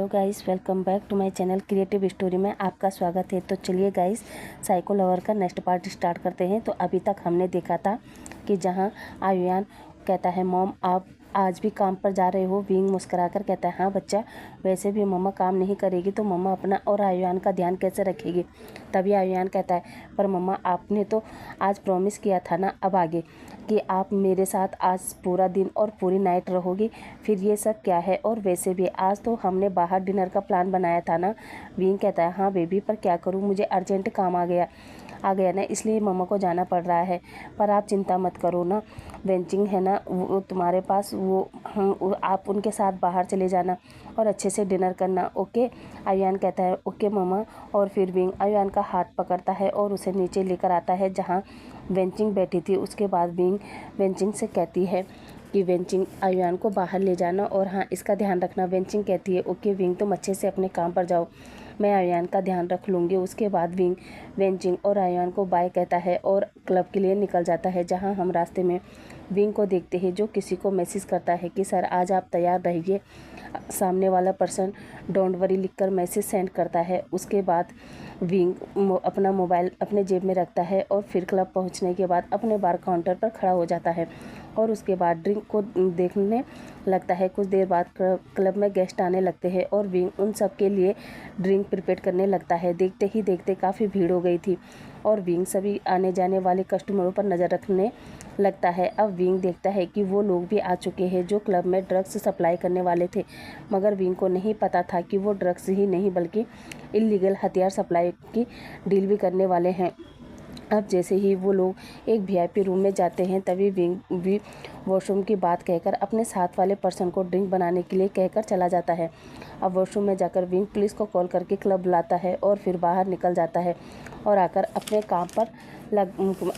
Hello guys, welcome back to my channel creative story में आपका स्वागत है। तो चलिए गाइस, साइको लवर का नेक्स्ट पार्ट स्टार्ट करते हैं। तो अभी तक हमने देखा था कि जहां आयुयान कहता है मॉम आप आज भी काम पर जा रहे हो, विंग मुस्कुराकर कहता है हाँ बच्चा, वैसे भी मम्मा काम नहीं करेगी तो मम्मा अपना और आयुयान का ध्यान कैसे रखेगी। तभी आयुयान कहता है पर मम्मा आपने तो आज प्रॉमिस किया था ना, अब आगे कि आप मेरे साथ आज पूरा दिन और पूरी नाइट रहोगी, फिर ये सब क्या है। और वैसे भी आज तो हमने बाहर डिनर का प्लान बनाया था ना। विंग कहता है हाँ बेबी, पर क्या करूँ, मुझे अर्जेंट काम आ गया ना, इसलिए मम्मा को जाना पड़ रहा है। पर आप चिंता मत करो ना, वेंचिंग है ना वो तुम्हारे पास, आप उनके साथ बाहर चले जाना और अच्छे से डिनर करना, ओके। आयुयान कहता है ओके मम्मा। और फिर विंग आयुयान का हाथ पकड़ता है और उसे नीचे लेकर आता है जहाँ वेंचिंग बैठी थी। उसके बाद विंग वेंचिंग से कहती है कि वेंचिंग आयुयान को बाहर ले जाना और हाँ इसका ध्यान रखना। वेंचिंग कहती है ओके विंग, तुम अच्छे से अपने काम पर जाओ, मैं आयुयान का ध्यान रख लूँगी। उसके बाद विंग वेंचिंग और आयुयान को बाय कहता है और क्लब के लिए निकल जाता है। जहाँ हम रास्ते में विंग को देखते हैं जो किसी को मैसेज करता है कि सर आज आप तैयार रहिए। सामने वाला पर्सन डोंट वरी लिखकर मैसेज सेंड करता है। उसके बाद विंग अपना मोबाइल अपने जेब में रखता है और फिर क्लब पहुंचने के बाद अपने बार काउंटर पर खड़ा हो जाता है और उसके बाद ड्रिंक को देखने लगता है। कुछ देर बाद क्लब में गेस्ट आने लगते हैं और विंग उन सब के लिए ड्रिंक प्रिपेयर करने लगता है। देखते ही देखते काफ़ी भीड़ हो गई थी और विंग सभी आने जाने वाले कस्टमरों पर नज़र रखने लगता है। अब विंग देखता है कि वो लोग भी आ चुके हैं जो क्लब में ड्रग्स सप्लाई करने वाले थे, मगर विंग को नहीं पता था कि वो ड्रग्स ही नहीं बल्कि इल्लीगल हथियार सप्लाई की डील भी करने वाले हैं। अब जैसे ही वो लोग एक वीआईपी रूम में जाते हैं तभी विंग भी वॉशरूम की बात कहकर अपने साथ वाले पर्सन को ड्रिंक बनाने के लिए कहकर चला जाता है। अब वॉशरूम में जाकर विंग पुलिस को कॉल करके क्लब बुलाता है और फिर बाहर निकल जाता है और आकर अपने काम पर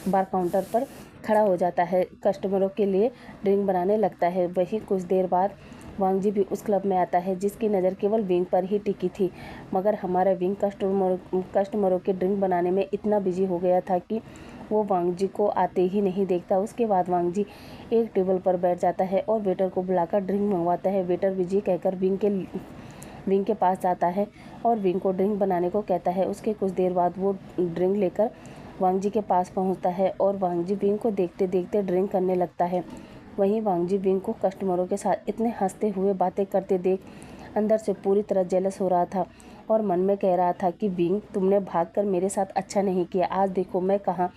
बार काउंटर पर खड़ा हो जाता है, कस्टमरों के लिए ड्रिंक बनाने लगता है। वहीं कुछ देर बाद वांगजी भी उस क्लब में आता है जिसकी नज़र केवल विंग पर ही टिकी थी, मगर हमारा विंग कस्टमरों के ड्रिंक बनाने में इतना बिजी हो गया था कि वो वांगजी को आते ही नहीं देखता। उसके बाद वांगजी एक टेबल पर बैठ जाता है और वेटर को बुलाकर ड्रिंक मंगवाता है। वेटर विजय कहकर विंग के पास जाता है और विंग को ड्रिंक बनाने को कहता है। उसके कुछ देर बाद वो ड्रिंक लेकर वांगजी के पास पहुंचता है और वांगजी विंग को देखते देखते ड्रिंक करने लगता है। वहीं वांगजी विंग को कस्टमरों के साथ इतने हंसते हुए बातें करते देख अंदर से पूरी तरह जेलस हो रहा था और मन में कह रहा था कि विंग तुमने भागकर मेरे साथ अच्छा नहीं किया, आज देखो मैं कहाँ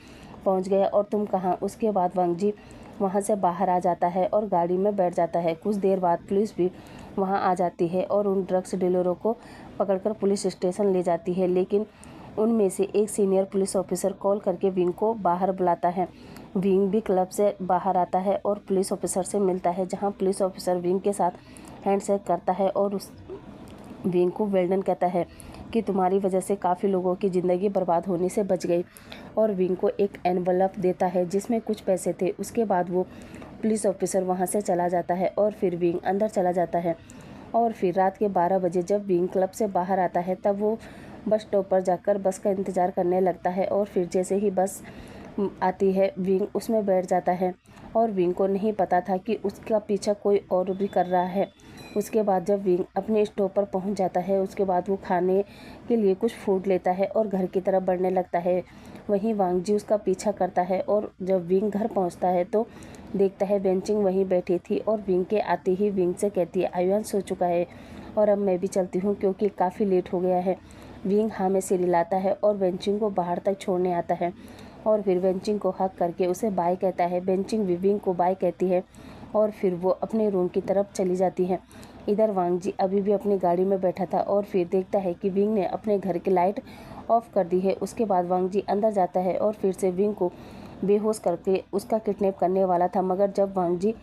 पहुँच गया और तुम कहाँ। उसके बाद वांगजी वहाँ से बाहर आ जाता है और गाड़ी में बैठ जाता है। कुछ देर बाद पुलिस भी वहाँ आ जाती है और उन ड्रग्स डीलरों को पकड़कर पुलिस स्टेशन ले जाती है, लेकिन उनमें से एक सीनियर पुलिस ऑफिसर कॉल करके विंग को बाहर बुलाता है। विंग भी क्लब से बाहर आता है और पुलिस ऑफिसर से मिलता है, जहां पुलिस ऑफिसर विंग के साथ हैंडशेक करता है और उस विंग को वेल्डन कहता है कि तुम्हारी वजह से काफ़ी लोगों की ज़िंदगी बर्बाद होने से बच गई, और विंग को एक एनवलप देता है जिसमें कुछ पैसे थे। उसके बाद वो पुलिस ऑफिसर वहाँ से चला जाता है और फिर विंग अंदर चला जाता है। और फिर रात के 12 बजे जब विंग क्लब से बाहर आता है तब वो बस स्टॉप पर जाकर बस का इंतज़ार करने लगता है और फिर जैसे ही बस आती है विंग उसमें बैठ जाता है और विंग को नहीं पता था कि उसका पीछा कोई और भी कर रहा है। उसके बाद जब विंग अपने स्टॉप पर पहुंच जाता है उसके बाद वो खाने के लिए कुछ फूड लेता है और घर की तरफ बढ़ने लगता है। वहीं वांगजी उसका पीछा करता है और जब विंग घर पहुंचता है तो देखता है वेंचिंग वहीं बैठी थी और विंग के आते ही विंग से कहती है आयुयान सो चुका है और अब मैं भी चलती हूँ क्योंकि काफ़ी लेट हो गया है। विंग हाँ में सिर हिलाता है और वेंचिंग को बाहर तक छोड़ने आता है और फिर वेंचिंग को हक करके उसे बाय कहता है। वेंचिंग भी विंग को बाय कहती है और फिर वो अपने रूम की तरफ चली जाती है। इधर वांगजी अभी भी अपनी गाड़ी में बैठा था और फिर देखता है कि विंग ने अपने घर की लाइट ऑफ कर दी है। उसके बाद वांगजी अंदर जाता है और फिर से विंग को बेहोश करके उसका किडनैप करने वाला था, मगर जब वांगजी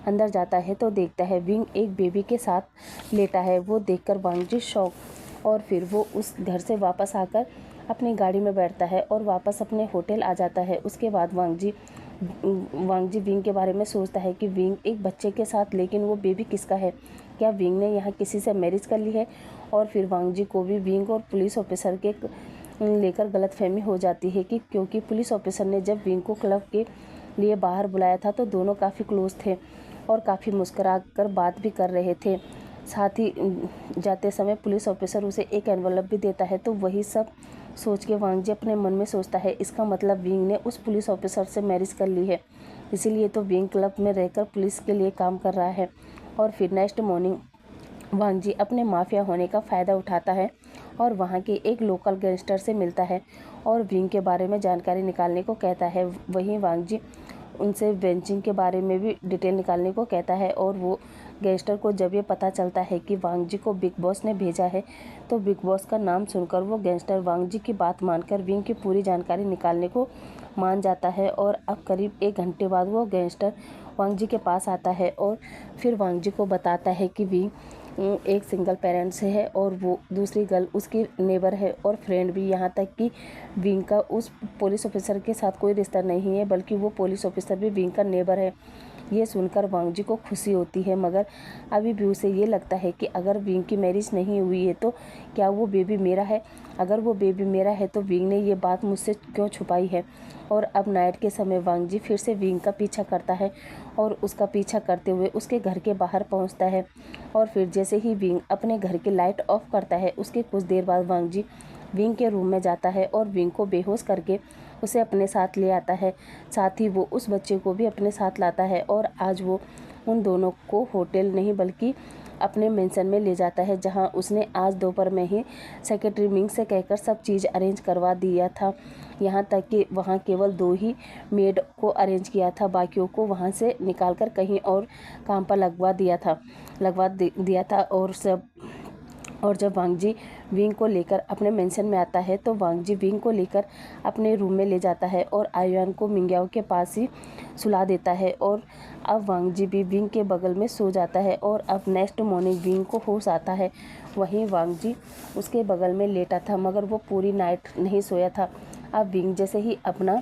अंदर जाता है तो देखता है विंग एक बेबी के साथ लेटा है। वो देखकर वांगजी शॉक, और फिर वो उस घर से वापस आकर अपनी गाड़ी में बैठता है और वापस अपने होटल आ जाता है। उसके बाद वांगजी विंग के बारे में सोचता है कि विंग एक बच्चे के साथ, लेकिन वो बेबी किसका है, क्या विंग ने यहाँ किसी से मैरिज कर ली है। और फिर वांगजी को भी विंग और पुलिस ऑफिसर के लेकर गलतफहमी हो जाती है कि क्योंकि पुलिस ऑफिसर ने जब विंग को क्लब के लिए बाहर बुलाया था तो दोनों काफ़ी क्लोज थे और काफ़ी मुस्कुरा कर बात भी कर रहे थे। साथ ही जाते समय पुलिस ऑफिसर उसे एक एनवलप भी देता है। तो वही सब सोच के वांग जी अपने मन में सोचता है, इसका मतलब विंग ने उस पुलिस ऑफिसर से मैरिज कर ली है, इसीलिए तो विंग क्लब में रहकर पुलिस के लिए काम कर रहा है। और फिर नेक्स्ट मॉर्निंग वांग जी अपने माफिया होने का फ़ायदा उठाता है और वहाँ के एक लोकल गैंगस्टर से मिलता है और विंग के बारे में जानकारी निकालने को कहता है। वहीं वांग जी उनसे वेंचिंग के बारे में भी डिटेल निकालने को कहता है। और वो गैंगस्टर को जब ये पता चलता है कि वांग जी को बिग बॉस ने भेजा है, तो बिग बॉस का नाम सुनकर वो गैंगस्टर वांग जी की बात मानकर विंग की पूरी जानकारी निकालने को मान जाता है। और अब करीब 1 घंटे बाद वो गैंगस्टर वांग जी के पास आता है और फिर वांग जी को बताता है कि विंग एक सिंगल पेरेंट से है और वो दूसरी गर्ल उसकी नेबर है और फ्रेंड भी। यहाँ तक कि विंग का उस पुलिस ऑफिसर के साथ कोई रिश्ता नहीं है, बल्कि वो पुलिस ऑफिसर भी विंग का नेबर है। ये सुनकर वांग जी को खुशी होती है, मगर अभी भी उसे ये लगता है कि अगर विंग की मैरिज नहीं हुई है तो क्या वो बेबी मेरा है? अगर वो बेबी मेरा है तो विंग ने ये बात मुझसे क्यों छुपाई है? और अब नाइट के समय वांग जी फिर से विंग का पीछा करता है और उसका पीछा करते हुए उसके घर के बाहर पहुंचता है। और फिर जैसे ही विंग अपने घर की लाइट ऑफ करता है, उसके कुछ देर बाद वांग जी विंग के रूम में जाता है और विंग को बेहोश करके उसे अपने साथ ले आता है। साथ ही वो उस बच्चे को भी अपने साथ लाता है और आज वो उन दोनों को होटल नहीं बल्कि अपने मेंशन में ले जाता है, जहां उसने आज दोपहर में ही सेक्रेटरी मिंग से कहकर सब चीज़ अरेंज करवा दिया था। यहाँ तक कि वहाँ केवल 2 ही मेड को अरेंज किया था, बाकियों को वहाँ से निकालकर कहीं और काम पर लगवा दिया था। और जब वांग जी विंग को लेकर अपने मेंशन में आता है तो वांग जी विंग को लेकर अपने रूम में ले जाता है और आयुआन को मिंग्याओ के पास ही सुला देता है। और अब वांग जी भी विंग के बगल में सो जाता है और अब नेक्स्ट मॉर्निंग विंग को होश आता है। वहीं वांग जी उसके बगल में लेटा था, मगर वो पूरी नाइट नहीं सोया था। अब विंग जैसे ही अपना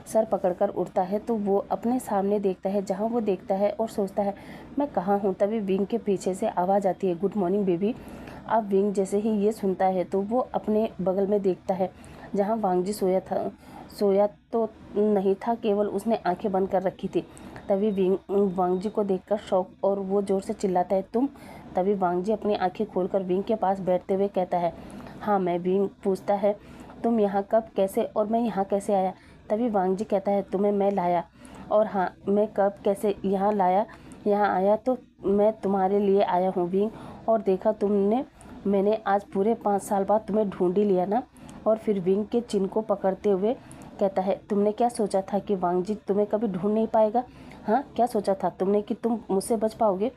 सर पकड़कर उठता है तो वो अपने सामने देखता है, जहाँ वो देखता है और सोचता है मैं कहाँ हूँ। तभी विंग के पीछे से आवाज़ आती है, गुड मॉर्निंग बेबी। अब विंग जैसे ही ये सुनता है तो वो अपने बगल में देखता है, जहाँ वांग जी सोया तो नहीं था, केवल उसने आंखें बंद कर रखी थी। तभी वांग जी को देखकर शॉक और वो ज़ोर से चिल्लाता है, तुम? तभी वांग जी अपनी आंखें खोलकर विंग के पास बैठते हुए कहता है, हाँ मैं। विंग पूछता है, तुम यहाँ कब, कैसे और मैं यहाँ कैसे आया? तभी वांग जी कहता है, तुम्हें मैं लाया। और हाँ, मैं कब कैसे यहाँ आया तो मैं तुम्हारे लिए आया हूँ विंग। और देखा तुमने, मैंने आज पूरे 5 साल बाद तुम्हें ढूंढ ही लिया ना। और फिर विंग के चिन को पकड़ते हुए कहता है, तुमने क्या सोचा था कि वांग जी तुम्हें कभी ढूंढ नहीं पाएगा? हाँ, क्या सोचा था तुमने कि तुम मुझसे बच पाओगे?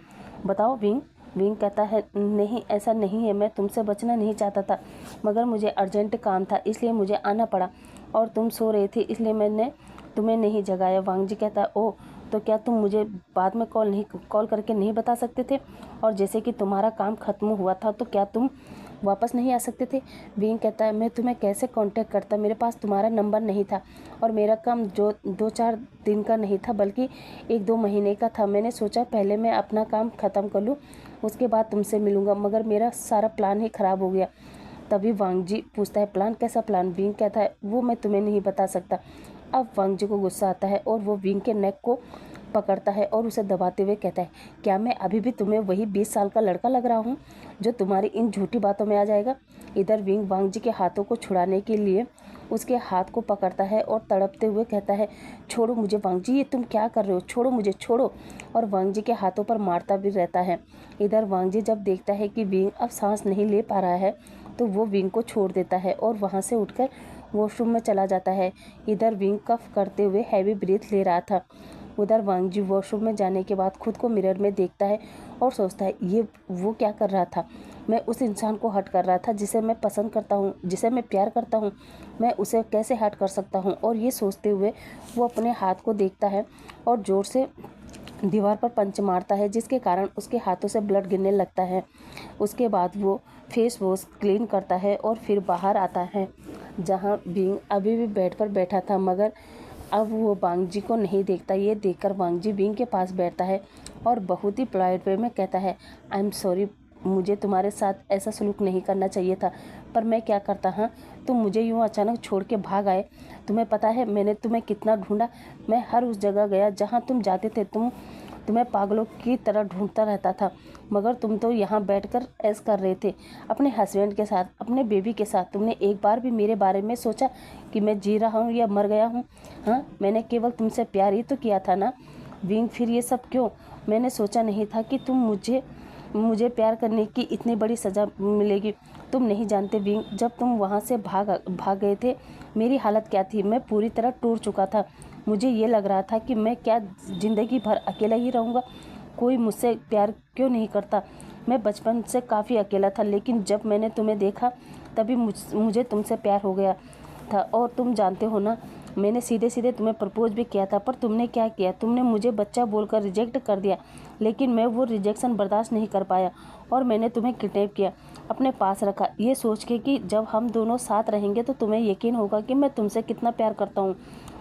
बताओ विंग। विंग कहता है, नहीं ऐसा नहीं है, मैं तुमसे बचना नहीं चाहता था, मगर मुझे अर्जेंट काम था इसलिए मुझे आना पड़ा और तुम सो रहे थे इसलिए मैंने तुम्हें नहीं जगाया। वांग जी कहता है, ओह, तो क्या तुम मुझे बाद में कॉल करके नहीं बता सकते थे? और जैसे कि तुम्हारा काम ख़त्म हुआ था तो क्या तुम वापस नहीं आ सकते थे? विंग कहता है, मैं तुम्हें कैसे कांटेक्ट करता, मेरे पास तुम्हारा नंबर नहीं था और मेरा काम जो 2-4 दिन का नहीं था बल्कि 1-2 महीने का था। मैंने सोचा पहले मैं अपना काम ख़त्म कर लूँ, उसके बाद तुमसे मिलूँगा, मगर मेरा सारा प्लान ही ख़राब हो गया। तभी वांग जी पूछता है, प्लान? कैसा प्लान? विंग कहता है, वो मैं तुम्हें नहीं बता सकता। अब वांग जी को गुस्सा आता है और वो विंग के नेक को पकड़ता है और उसे दबाते हुए कहता है, क्या मैं अभी भी तुम्हें वही 20 साल का लड़का लग रहा हूँ जो तुम्हारी इन झूठी बातों में आ जाएगा? इधर विंग वांग जी के हाथों को छुड़ाने के लिए उसके हाथ को पकड़ता है और तड़पते हुए कहता है, छोड़ो मुझे वांग जी, ये तुम क्या कर रहे हो? छोड़ो मुझे, छोड़ो। और वांग जी के हाथों पर मारता भी रहता है। इधर वांग जी जब देखता है कि विंग अब सांस नहीं ले पा रहा है तो वो विंग को छोड़ देता है और वहाँ से उठकर वॉशरूम में चला जाता है। इधर विंग कफ करते हुए हैवी ब्रीथ ले रहा था। उधर वांग जी वॉशरूम में जाने के बाद खुद को मिरर में देखता है और सोचता है, ये वो क्या कर रहा था? मैं उस इंसान को हर्ट कर रहा था जिसे मैं पसंद करता हूँ, जिसे मैं प्यार करता हूँ, मैं उसे कैसे हर्ट कर सकता हूँ? और ये सोचते हुए वो अपने हाथ को देखता है और ज़ोर से दीवार पर पंच मारता है, जिसके कारण उसके हाथों से ब्लड गिरने लगता है। उसके बाद वो फेस वॉश क्लीन करता है और फिर बाहर आता है, जहाँ विंग अभी भी बेड पर बैठा था, मगर अब वो वांग जी को नहीं देखता। ये देखकर वांग जी विंग के पास बैठता है और बहुत ही पोलाइट वे में कहता है, आई एम सॉरी, मुझे तुम्हारे साथ ऐसा सलूक नहीं करना चाहिए था, पर मैं क्या करता। हाँ, तुम मुझे यूँ अचानक छोड़ के भाग आए। तुम्हें पता है मैंने तुम्हें कितना ढूंढा? मैं हर उस जगह गया जहाँ तुम जाते थे, तुम्हें पागलों की तरह ढूंढता रहता था, मगर तुम तो यहाँ बैठकर ऐश कर रहे थे अपने हस्बैंड के साथ, अपने बेबी के साथ। तुमने एक बार भी मेरे बारे में सोचा कि मैं जी रहा हूँ या मर गया हूँ? हाँ, मैंने केवल तुमसे प्यार ही तो किया था ना विंग, फिर ये सब क्यों? मैंने सोचा नहीं था कि मुझे प्यार करने की इतनी बड़ी सज़ा मिलेगी। तुम नहीं जानते विंग, जब तुम वहाँ से भाग गए थे मेरी हालत क्या थी। मैं पूरी तरह टूट चुका था। मुझे ये लग रहा था कि मैं क्या ज़िंदगी भर अकेला ही रहूँगा, कोई मुझसे प्यार क्यों नहीं करता। मैं बचपन से काफ़ी अकेला था, लेकिन जब मैंने तुम्हें देखा तभी मुझे तुमसे प्यार हो गया था। और तुम जानते हो ना, मैंने सीधे सीधे तुम्हें प्रपोज भी किया था, पर तुमने क्या किया, तुमने मुझे बच्चा बोलकर रिजेक्ट कर दिया। लेकिन मैं वो रिजेक्शन बर्दाश्त नहीं कर पाया और मैंने तुम्हें किडनैप किया, अपने पास रखा, ये सोच के कि जब हम दोनों साथ रहेंगे तो तुम्हें यकीन होगा कि मैं तुमसे कितना प्यार करता हूँ।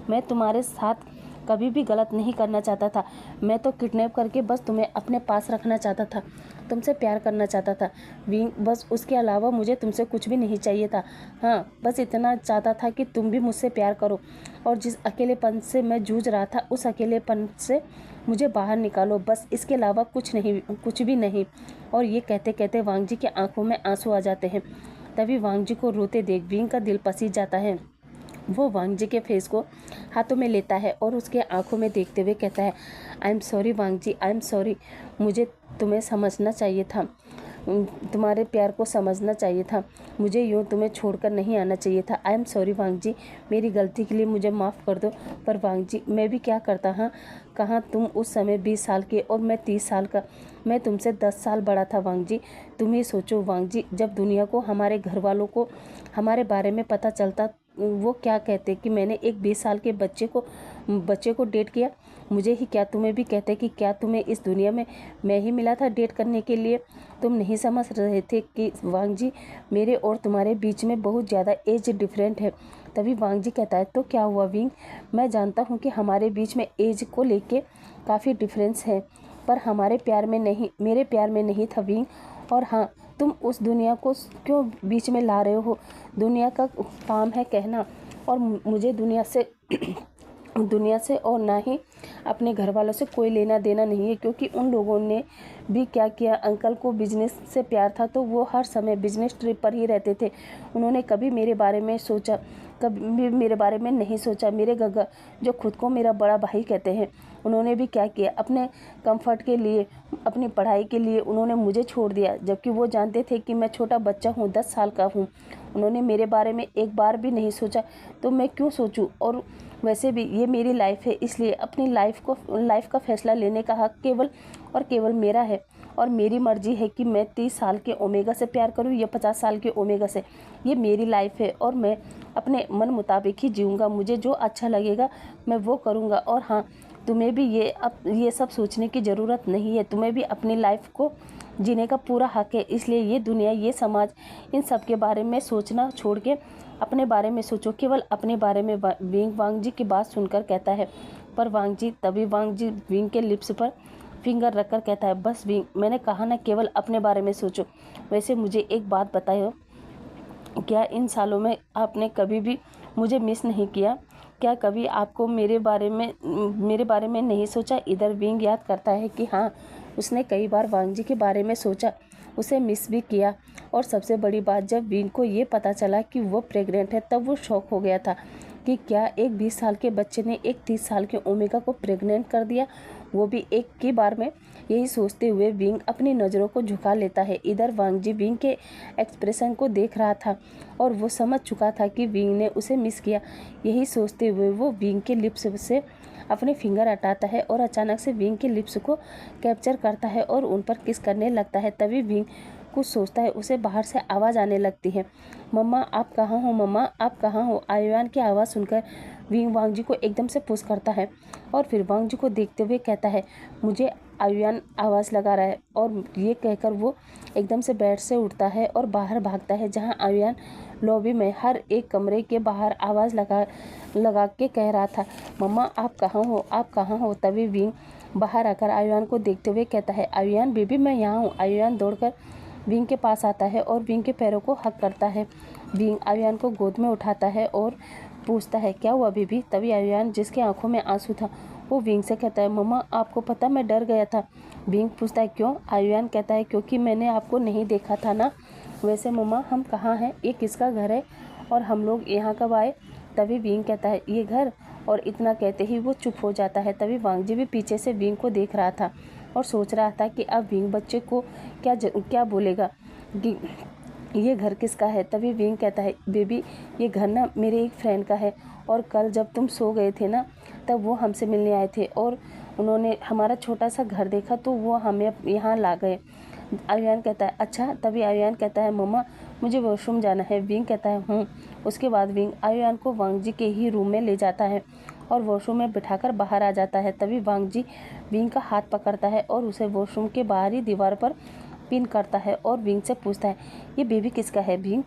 मैं तुम्हारे साथ कभी भी गलत नहीं करना चाहता था। मैं तो किडनैप करके बस तुम्हें अपने पास रखना चाहता था, तुमसे प्यार करना चाहता था विंग, बस उसके अलावा मुझे तुमसे कुछ भी नहीं चाहिए था। हाँ, बस इतना चाहता था कि तुम भी मुझसे प्यार करो और जिस अकेलेपन से मैं जूझ रहा था उस अकेलेपन से मुझे बाहर निकालो, बस इसके अलावा कुछ भी नहीं। और ये कहते कहते वांग जी की आंखों में आंसू आ जाते हैं। तभी वांग जी को रोते देख विंग का दिल पसीज जाता है। वो वांग जी के फेस को हाथों में लेता है और उसके आंखों में देखते हुए कहता है, I am sorry Wang ji, I am sorry. मुझे तुम्हें समझना चाहिए था, तुम्हारे प्यार को समझना चाहिए था, मुझे यूँ तुम्हें छोड़कर नहीं आना चाहिए था। आई एम सॉरी वांग जी, मेरी गलती के लिए मुझे माफ़ कर दो। पर वांग जी, मैं भी क्या करता। हाँ, कहाँ तुम उस समय 20 साल के और मैं 30 साल का। मैं तुमसे 10 साल बड़ा था वांग जी। तुम ही सोचो वांग जी, जब दुनिया को, हमारे घर वालों को हमारे बारे में पता चलता, वो क्या कहते कि मैंने एक 20 साल के बच्चे को डेट किया। मुझे ही क्या, तुम्हें भी कहते कि क्या तुम्हें इस दुनिया में मैं ही मिला था डेट करने के लिए। तुम नहीं समझ रहे थे कि वांग जी, मेरे और तुम्हारे बीच में बहुत ज़्यादा एज डिफरेंट है। तभी वांग जी कहता है, तो क्या हुआ विंग, मैं जानता हूँ कि हमारे बीच में एज को लेके काफ़ी डिफरेंस है, पर हमारे प्यार में नहीं, मेरे प्यार में नहीं था विंग। और हाँ, तुम उस दुनिया को क्यों बीच में ला रहे हो? दुनिया का काम है कहना, और मुझे दुनिया से और ना ही अपने घर वालों से कोई लेना देना नहीं है, क्योंकि उन लोगों ने भी क्या किया, अंकल को बिजनेस से प्यार था तो वो हर समय बिजनेस ट्रिप पर ही रहते थे। उन्होंने कभी मेरे बारे में नहीं सोचा। मेरे गग्गा, जो खुद को मेरा बड़ा भाई कहते हैं, उन्होंने भी क्या किया, अपने कंफर्ट के लिए, अपनी पढ़ाई के लिए उन्होंने मुझे छोड़ दिया, जबकि वो जानते थे कि मैं छोटा बच्चा हूँ, 10 साल का हूँ। उन्होंने मेरे बारे में एक बार भी नहीं सोचा, तो मैं क्यों सोचूं? और वैसे भी ये मेरी लाइफ है, इसलिए अपनी लाइफ का फैसला लेने का हक केवल और केवल मेरा है। और मेरी मर्जी है कि मैं 30 साल के ओमेगा से प्यार करूं या 50 साल के ओमेगा से। ये मेरी लाइफ है और मैं अपने मन मुताबिक ही जीऊँगा। मुझे जो अच्छा लगेगा मैं वो करूँगा। और हाँ, तुम्हें भी ये सब सोचने की ज़रूरत नहीं है। तुम्हें भी अपनी लाइफ को जीने का पूरा हक है। इसलिए ये दुनिया, ये समाज, इन सब के बारे में सोचना छोड़ के अपने बारे में सोचो, केवल अपने बारे में। वांग जी की बात सुनकर कहता है, पर वांग जी, तभी वांग जी विंग के लिप्स पर फिंगर रखकर कहता है, बस विंग, मैंने कहा ना केवल अपने बारे में सोचो। वैसे मुझे एक बात बताओ, क्या इन सालों में आपने कभी भी मुझे मिस नहीं किया? क्या कभी आपको मेरे बारे में नहीं सोचा? इधर विंग याद करता है कि हाँ, उसने कई बार वांग जी के बारे में सोचा, उसे मिस भी किया। और सबसे बड़ी बात, जब विंग को ये पता चला कि वो प्रेग्नेंट है, तब वो शॉक हो गया था कि क्या एक 20 साल के बच्चे ने एक 30 साल के ओमेगा को प्रेग्नेंट कर दिया, वो भी एक की बार में। यही सोचते हुए विंग अपनी नज़रों को झुका लेता है। इधर वांग जी विंग के एक्सप्रेशन को देख रहा था और वो समझ चुका था कि विंग ने उसे मिस किया। यही सोचते हुए वो विंग के लिप्स से अपने फिंगर हटाता है और अचानक से विंग के लिप्स को कैप्चर करता है और उन पर किस करने लगता है। तभी विंग कुछ सोचता है, उसे बाहर से आवाज़ आने लगती है, मम्मा आप कहाँ हो, मम्मा आप कहाँ हो। आयुआन की आवाज़ सुनकर विंग वांग जी को एकदम से पुश करता है और फिर वांग जी को देखते हुए कहता है, मुझे आयुआन आवाज़ लगा रहा है। और ये कहकर वो एकदम से बेड से उठता है और बाहर भागता है, जहाँ आयुआन लॉबी में हर एक कमरे के बाहर आवाज़ लगा के कह रहा था, मम्मा आप कहाँ हो, आप कहाँ हो। तभी विंग बाहर आकर आयुआन को देखते हुए कहता है, आयुआन बेबी मैं यहाँ हूँ। आयुआन दौड़कर विंग के पास आता है और विंग के पैरों को हक करता है। विंग आयुआन को गोद में उठाता है और पूछता है, क्या हुआ बेबी। तभी आयुआन, जिसके आंखों में आंसू था, वो विंग से कहता है मम्मा आपको पता मैं डर गया था। विंग पूछता है क्यों? आयुयान कहता है क्योंकि मैंने आपको नहीं देखा था ना। वैसे मम्मा हम कहाँ हैं? ये किसका घर है और हम लोग यहाँ कब आए? तभी विंग कहता है ये घर, और इतना कहते ही वो चुप हो जाता है। तभी वांगजी भी पीछे से विंग को देख रहा था और सोच रहा था कि अब विंग बच्चे को क्या बोलेगा कि ये घर किसका है। तभी विंग कहता है बेबी ये घर ना मेरे एक फ्रेंड का है, और कल जब तुम सो गए थे ना तब वो हमसे मिलने आए थे और उन्होंने हमारा छोटा सा घर देखा तो वो हमें यहाँ ला गए। आयुयान कहता है अच्छा। तभी आयुयान कहता है मम्मा मुझे वॉशरूम जाना है। विंग कहता है उसके बाद विंग आयुयान को वांगजी के ही रूम में ले जाता है और वॉशरूम में बिठाकर बाहर आ जाता है। तभी वांगजी विंग का हाथ पकड़ता है और उसे वॉशरूम के बाहरी दीवार पर पिन करता है और विंग से पूछता है ये बेबी किसका है विंग?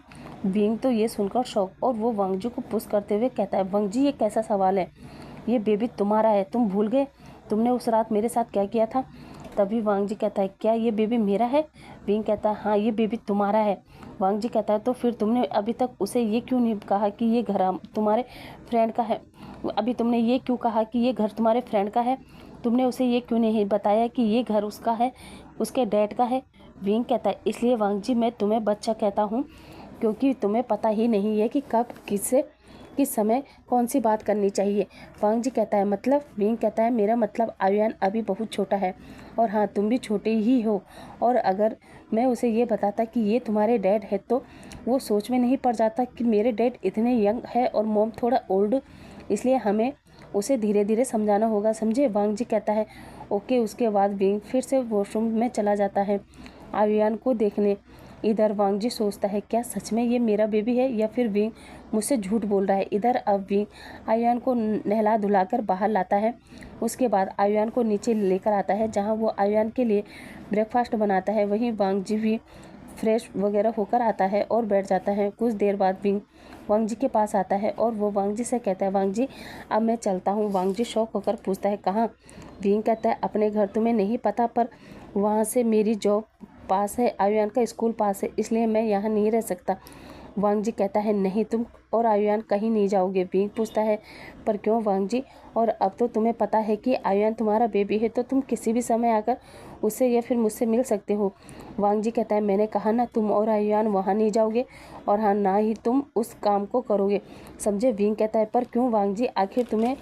विंग तो ये सुनकर शौक और वो वांगजी को पुश करते हुए कहता है वांगजी ये कैसा सवाल है? ये बेबी तुम्हारा है, तुम भूल गए तुमने उस रात मेरे साथ क्या किया था? तभी वांगजी कहता है क्या ये बेबी मेरा है? विंग कहता है हाँ ये बेबी तुम्हारा है। वांगजी कहता है तो फिर तुमने अभी तक उसे ये क्यों नहीं कहा कि ये घर तुम्हारे फ्रेंड का है? अभी तुमने ये क्यों कहा कि ये घर तुम्हारे फ्रेंड का है? तुमने उसे ये क्यों नहीं बताया कि ये घर उसका है, उसके डैड का है? विंग कहता है इसलिए वांगजी मैं तुम्हें बच्चा कहता हूँ क्योंकि तुम्हें पता ही नहीं है कि कब किस समय कौन सी बात करनी चाहिए। वांगजी कहता है मतलब? विंग कहता है मेरा मतलब आयुयान अभी बहुत छोटा है और हाँ तुम भी छोटे ही हो, और अगर मैं उसे ये बताता कि ये तुम्हारे डैड है तो वो सोच में नहीं पड़ जाता कि मेरे डैड इतने यंग है और मॉम थोड़ा ओल्ड, इसलिए हमें उसे धीरे धीरे समझाना होगा, समझे? वांगजी कहता है ओके। उसके बाद विंग फिर से वॉशरूम में चला जाता है आयुयान को देखने। इधर वांगजी सोचता है क्या सच में ये मेरा बेबी है या फिर विंग मुझसे झूठ बोल रहा है। इधर अब विंग आयुयान को नहला धुलाकर बाहर लाता है। उसके बाद आयुयान को नीचे लेकर आता है जहाँ वो आयुयान के लिए ब्रेकफास्ट बनाता है। वहीं वांगजी भी फ्रेश वगैरह होकर आता है और बैठ जाता है। कुछ देर बाद विंग वांगजी के पास आता है और वो वांगजी से कहता है वांगजी अब मैं चलता हूँ। वांगजी शौक होकर पूछता है कहाँ? विंग कहता है अपने घर। तुम्हें नहीं पता पर वहाँ से मेरी जॉब पास है, आयुयान का स्कूल पास है, इसलिए मैं यहाँ नहीं रह सकता। वांगजी कहता है नहीं तुम और आयुयान कहीं नहीं जाओगे। विंग पूछता है पर क्यों वांगजी? और अब तो तुम्हें पता है कि आयुयान तुम्हारा बेबी है तो तुम किसी भी समय आकर उससे या फिर मुझसे मिल सकते हो। वांगजी कहता है मैंने कहा ना तुम और आयुयान वहाँ नहीं जाओगे और हाँ ना ही तुम उस काम को करोगे, समझे? विंग कहता है पर क्यों वांगजी? आखिर तुम्हें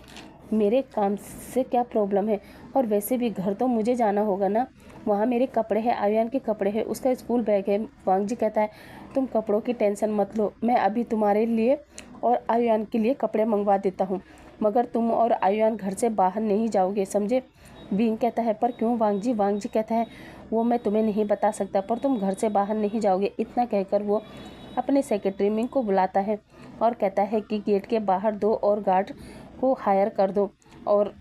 मेरे काम से क्या प्रॉब्लम है? और वैसे भी घर तो मुझे जाना होगा ना, वहाँ मेरे कपड़े हैं, आयुयान के कपड़े हैं, उसका स्कूल बैग है। वांगजी कहता है तुम कपड़ों की टेंशन मत लो, मैं अभी तुम्हारे लिए और आयुयान के लिए कपड़े मंगवा देता हूँ, मगर तुम और आयुयान घर से बाहर नहीं जाओगे, समझे? विंग कहता है पर क्यों वांगजी? वांगजी कहता है वो मैं तुम्हें नहीं बता सकता पर तुम घर से बाहर नहीं जाओगे। इतना कहकर वो अपने सेक्रेटरी मिंग को बुलाता है और कहता है कि गेट के बाहर 2 और गार्ड को हायर कर दो और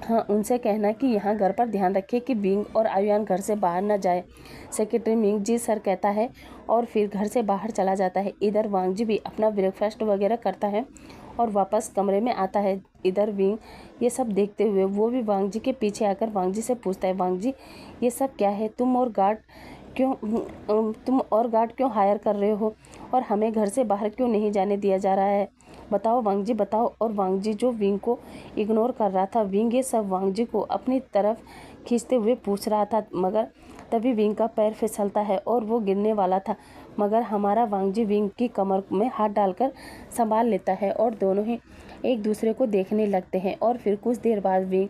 हाँ उनसे कहना कि यहाँ घर पर ध्यान रखे कि विंग और आयुयान घर से बाहर ना जाए। सेक्रेटरी मिंग जी सर कहता है और फिर घर से बाहर चला जाता है। इधर वांगजी भी अपना ब्रेकफास्ट वगैरह करता है और वापस कमरे में आता है। इधर विंग ये सब देखते हुए वो भी वांगजी के पीछे आकर वांगजी से पूछता है वांगजी ये सब क्या है? तुम और गार्ड क्यों हायर कर रहे हो और हमें घर से बाहर क्यों नहीं जाने दिया जा रहा है? बताओ वांगजी बताओ। और वांगजी जो विंग को इग्नोर कर रहा था, विंग ये सब वांगजी को अपनी तरफ खींचते हुए पूछ रहा था, मगर तभी विंग का पैर फिसलता है और वो गिरने वाला था, मगर हमारा वांगजी विंग की कमर में हाथ डालकर संभाल लेता है और दोनों ही एक दूसरे को देखने लगते हैं। और फिर कुछ देर बाद विंग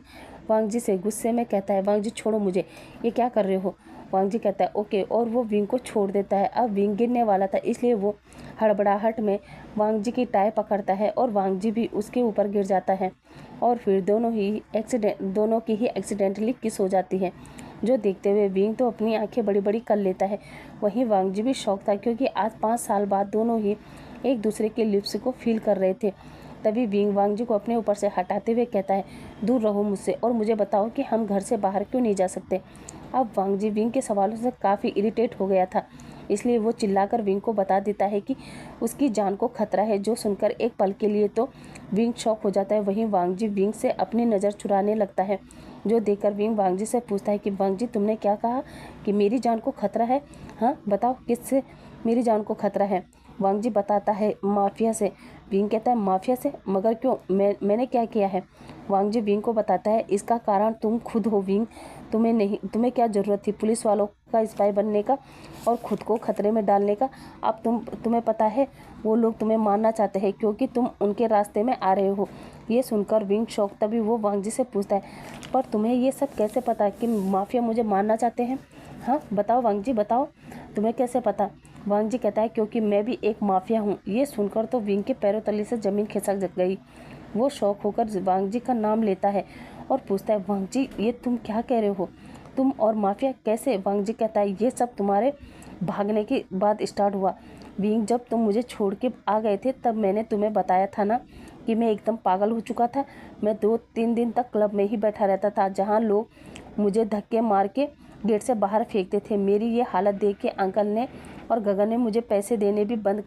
वांगजी से गुस्से में कहता है वांगजी छोड़ो मुझे, ये क्या कर रहे हो? वांगजी कहता है ओके और वो विंग को छोड़ देता है। अब विंग गिरने वाला था इसलिए वो हड़बड़ाहट में वांगजी की टाई पकड़ता है और वांगजी भी उसके ऊपर गिर जाता है और फिर दोनों की ही एक्सीडेंटली किस हो जाती है, जो देखते हुए विंग तो अपनी आंखें बड़ी बड़ी कर लेता है। वहीं वांगजी भी शौक था क्योंकि आज 5 साल बाद दोनों ही एक दूसरे के लिप्स को फील कर रहे थे। तभी विंग वांगजी को अपने ऊपर से हटाते हुए कहता है दूर रहो मुझसे और मुझे बताओ कि हम घर से बाहर क्यों नहीं जा सकते। अब वांगजी विंग के सवालों से काफ़ी इरिटेट हो गया था, इसलिए वो चिल्लाकर विंग को बता देता है कि उसकी जान को खतरा है, जो सुनकर एक पल के लिए तो विंग शॉक हो जाता है। वहीं वांगजी विंग से अपनी नज़र चुराने लगता है, जो देखकर विंग वांगजी से पूछता है कि वांगजी तुमने क्या कहा कि मेरी जान को खतरा है? हाँ बताओ किससे मेरी जान को खतरा है? वांगजी बताता है माफिया से। विंग कहता है माफिया से, मगर क्यों, मैंने क्या किया है? वांग जी विंग को बताता है इसका कारण तुम खुद हो विंग, तुम्हें क्या ज़रूरत थी पुलिस वालों का स्पाई बनने का और खुद को खतरे में डालने का? अब तुम्हें पता है वो लोग तुम्हें मारना चाहते हैं क्योंकि तुम उनके रास्ते में आ रहे हो। ये सुनकर विंग शौक, तभी वो वांग जी से पूछता है पर तुम्हें ये सब कैसे पता कि माफिया मुझे मारना चाहते हैं? हाँ बताओ वांग जी बताओ, तुम्हें कैसे पता? वांग जी कहता है क्योंकि मैं भी एक माफिया हूँ। ये सुनकर तो विंग के पैरों तले से ज़मीन खिसक गई। वो शौक होकर वांग जी का नाम लेता है और पूछता है वांग जी ये तुम क्या कह रहे हो? तुम और माफिया कैसे? वांग जी कहता है ये सब तुम्हारे भागने के बाद स्टार्ट हुआ विंग। जब तुम मुझे छोड़ के आ गए थे तब मैंने तुम्हें बताया था ना कि मैं एकदम पागल हो चुका था। मैं 2-3 दिन तक क्लब में ही बैठा रहता था जहाँ लोग मुझे धक्के मार के गेट से बाहर फेंकते थे। मेरी ये हालत देख के अंकल ने और गगन ने मुझे पैसे देने भी बंद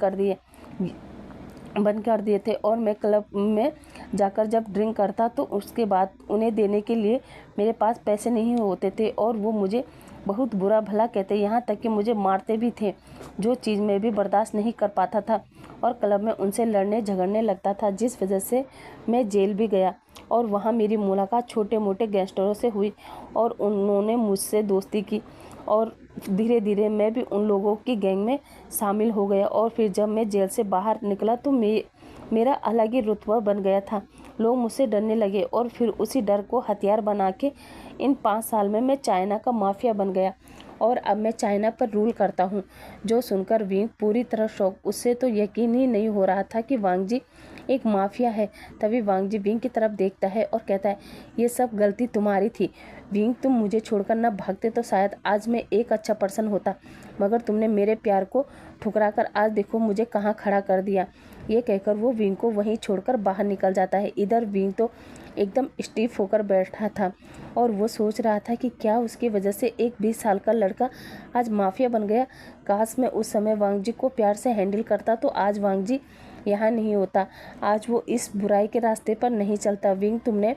कर दिए थे और मैं क्लब में जाकर जब ड्रिंक करता तो उसके बाद उन्हें देने के लिए मेरे पास पैसे नहीं होते थे और वो मुझे बहुत बुरा भला कहते, यहाँ तक कि मुझे मारते भी थे, जो चीज़ मैं भी बर्दाश्त नहीं कर पाता था और क्लब में उनसे लड़ने झगड़ने लगता था, जिस वजह से मैं जेल भी गया और वहाँ मेरी मुलाकात छोटे मोटे गैंगस्टरों से हुई और उन्होंने मुझसे दोस्ती की और धीरे धीरे मैं भी उन लोगों की गैंग में शामिल हो गया और फिर जब मैं जेल से बाहर निकला तो मेरा अलग ही रुतबा बन गया था। लोग मुझसे डरने लगे और फिर उसी डर को हथियार बना के इन 5 साल में मैं चाइना का माफिया बन गया और अब मैं चाइना पर रूल करता हूँ। जो सुनकर विंग पूरी तरह शॉक, उससे तो यकीन ही नहीं हो रहा था कि वांग जी एक माफिया है। तभी वांग जी विंग की तरफ देखता है और कहता है ये सब गलती तुम्हारी थी विंग, तुम मुझे छोड़कर न भागते तो शायद आज मैं एक अच्छा पर्सन होता, मगर तुमने मेरे प्यार को ठुकराकर आज देखो मुझे कहाँ खड़ा कर दिया। ये कहकर वो विंग को वहीं छोड़कर बाहर निकल जाता है। इधर विंग तो एकदम स्टीफ होकर बैठा था और वो सोच रहा था कि क्या उसकी वजह से एक 20 साल का लड़का आज माफिया बन गया। काश मैं उस समय वांग जी को प्यार से हैंडल करता तो आज वांग जी यहाँ नहीं होता, आज वो इस बुराई के रास्ते पर नहीं चलता। विंग तुमने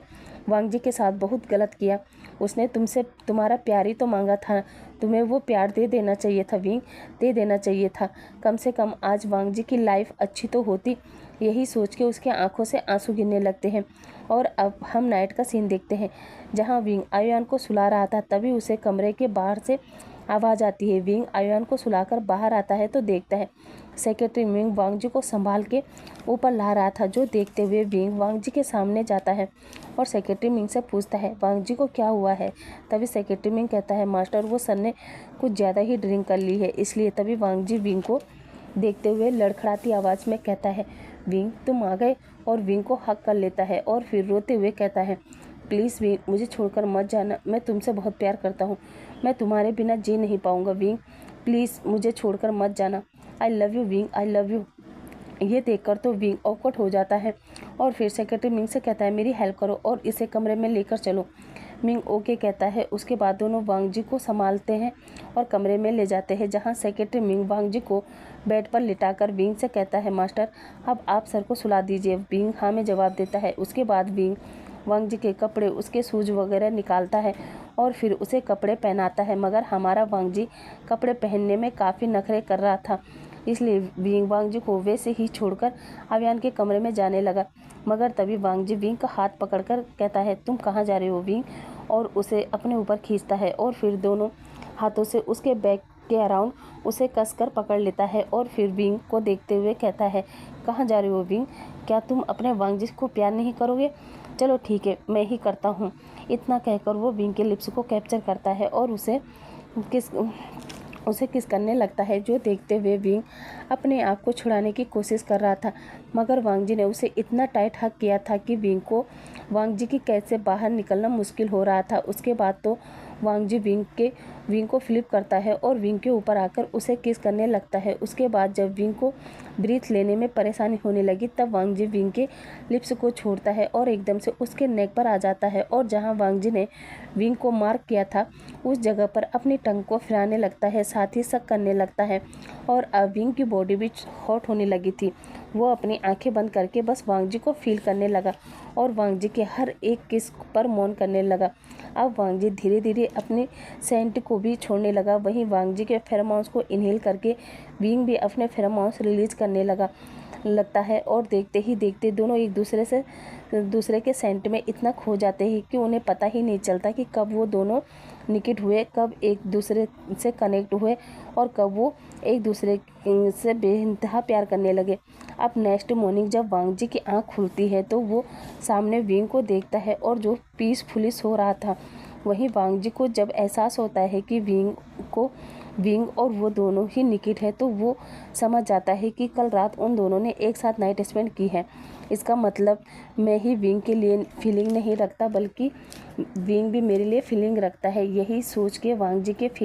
वांग जी के साथ बहुत गलत किया, उसने तुमसे तुम्हारा प्यार ही तो मांगा था, तुम्हें वो प्यार दे देना चाहिए था विंग, दे देना चाहिए था। कम से कम आज वांग जी की लाइफ अच्छी तो होती। यही सोच के उसके आंखों से आंसू गिरने लगते हैं और अब हम नाइट का सीन देखते हैं जहां विंग आयुआन को सुला रहा था। तभी उसे कमरे के बाहर से आवाज़ आती है। विंग आयुआन को सुलाकर बाहर आता है तो देखता है सेक्रेटरी विंग वांग जी को संभाल के ऊपर ला रहा था, जो देखते हुए विंग वांग जी के सामने जाता है और सेक्रेटरी मिंग से पूछता है वांग जी को क्या हुआ है। तभी सेक्रेटरी मिंग कहता है मास्टर वो सर ने कुछ ज़्यादा ही ड्रिंक कर ली है इसलिए। तभी वांग जी विंग को देखते हुए लड़खड़ाती आवाज़ में कहता है विंग तुम आ गए, और विंग को हक कर लेता है और फिर रोते हुए कहता है प्लीज़ विंग मुझे छोड़कर मत जाना, मैं तुमसे बहुत प्यार करता हूँ, मैं तुम्हारे बिना जी नहीं पाऊँगा विंग, प्लीज़ मुझे छोड़कर मत जाना, I love you wing, I love you. ये देखकर तो विंग ऑकवर्ड हो जाता है और फिर सेक्रेटरी मिंग से कहता है मेरी हेल्प करो और इसे कमरे में लेकर चलो। मिंग ओके कहता है। उसके बाद दोनों वांग जी को संभालते हैं और कमरे में ले जाते हैं जहां सेक्रेटरी मिंग वांग जी को बेड पर लिटाकर विंग से कहता है मास्टर अब आप सर को सुला दीजिए। विंग हाँ में जवाब देता है। उसके बाद विंग वांग जी के कपड़े, उसके शूज वगैरह निकालता है और फिर उसे कपड़े पहनाता है, मगर हमारा वांग जी कपड़े पहनने में काफ़ी नखरे कर रहा था, इसलिए विंग वांग जी को वैसे ही छोड़कर आयुआन के कमरे में जाने लगा। मगर तभी वांग जी विंग का हाथ पकड़कर कहता है तुम कहाँ जा रहे हो विंग, और उसे अपने ऊपर खींचता है और फिर दोनों हाथों से उसके बैक के अराउंड उसे कसकर पकड़ लेता है और फिर विंग को देखते हुए कहता है कहाँ जा रहे हो विंग, क्या तुम अपने वांग जी को प्यार नहीं करोगे? चलो ठीक है मैं ही करता हूँ। इतना कहकर वो विंग के लिप्स को कैप्चर करता है और उसे किस करने लगता है, जो देखते हुए विंग अपने आप को छुड़ाने की कोशिश कर रहा था, मगर वांग जी ने उसे इतना टाइट हक किया था कि विंग को वांग जी की कैद से बाहर निकलना मुश्किल हो रहा था। उसके बाद तो वांग जी विंग को फ्लिप करता है और विंग के ऊपर आकर उसे किस करने लगता है। उसके बाद जब विंग को ब्रीथ लेने में परेशानी होने लगी तब वांग जी विंग के लिप्स को छोड़ता है और एकदम से उसके नेक पर आ जाता है और जहां वांग जी ने विंग को मार्क किया था उस जगह पर अपनी टंग को फिराने लगता है, साथ ही शक करने लगता है और अब विंग की बॉडी भी हॉट होने लगी थी। वो अपनी आंखें बंद करके बस वांग जी को फील करने लगा और वांग जी के हर एक किस पर मौन करने लगा। अब वांग जी धीरे धीरे अपने सेंट को भी छोड़ने लगा। वहीं वांग जी के फेरोमोन्स को इनहेल करके विंग भी अपने फेरोमोन्स रिलीज करने लगता है और देखते ही देखते दोनों एक दूसरे के सेंट में इतना खो जाते हैं कि उन्हें पता ही नहीं चलता कि कब वो दोनों निकट हुए, कब एक दूसरे से कनेक्ट हुए और कब वो एक दूसरे से बेइंतहा प्यार करने लगे। अब नेक्स्ट मॉर्निंग जब वांग जी की आँख खुलती है तो वो सामने विंग को देखता है और जो पीसफुली सो रहा था। वहीं वांग जी को जब एहसास होता है कि विंग और वो दोनों ही निकट है तो वो समझ जाता है कि कल रात उन दोनों ने एक साथ नाइट स्पेंड की है। इसका मतलब मैं ही विंग के लिए फीलिंग नहीं रखता बल्कि विंग भी मेरे लिए फीलिंग रखता है। यही सोच के वांग जी के फेस